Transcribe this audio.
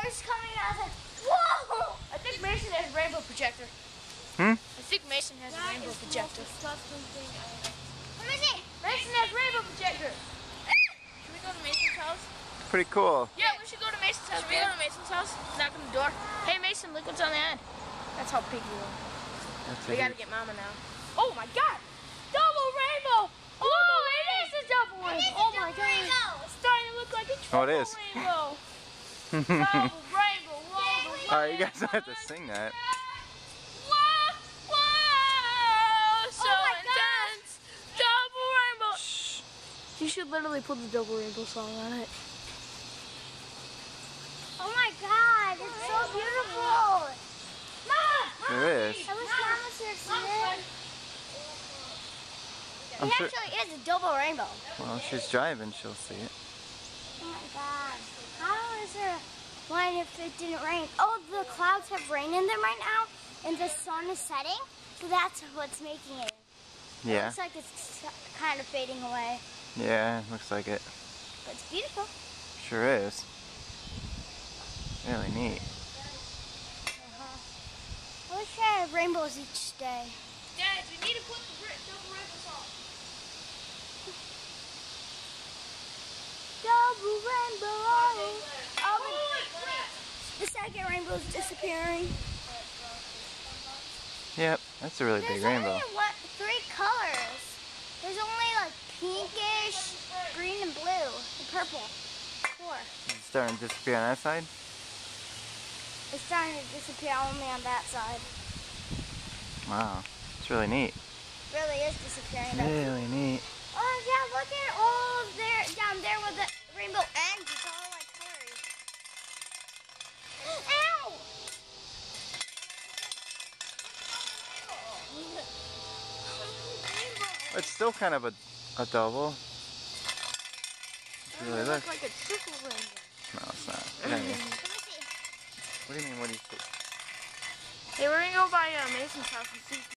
was coming out, I was like, whoa! I think Mason has a rainbow projector. Hmm? I think Mason has a rainbow projector. Let me see. Mason has a rainbow projector. Should we go to Mason's house? Pretty cool. Yeah, we should go to Mason's house. Should we go to Mason's house? Knock on the door. Hey Mason, look what's on the end. That's how big you are. We gotta get Mama now. Oh my God! Double rainbow! Oh, it is a double rainbow! Oh my God! It's starting to look like a triple Oh, it is. rainbow. Double rainbow! Whoa! Alright, you guys don't have to sing that. Whoa! Whoa! So Oh my intense! Double rainbow! Shh. You should literally put the double rainbow song on it. Oh my God, it's so beautiful. Mom! There is. I wish Mom was here to see it. I'm It sure. actually is a double rainbow. Well, she's driving, she'll see it. Oh my God. How is there one if it didn't rain? Oh, the clouds have rain in them right now, and the sun is setting, so that's what's making it. It Yeah. looks like it's kind of fading away, Yeah, looks like it. but it's beautiful. Sure is. Really neat. I wish I had rainbows each day. Dad, we need to put the double rainbow song. Double rainbow. Oh, the second rainbow is disappearing. Yep, that's a really big There's rainbow. only three colors. There's only like pinkish, green, and blue, and purple. 4. Is it starting to disappear on that side? It's starting to disappear only on that side. Wow, it's really neat. It really is disappearing. Really neat. Oh yeah, look at all there down there where the rainbow ends. It's all like colors. Ow! It's still kind of a double. It really looks. Like a triple rainbow. No, it's not. What do you mean? Let me see. What do you mean? What do you think? Hey, we're gonna go by Mason's house and see.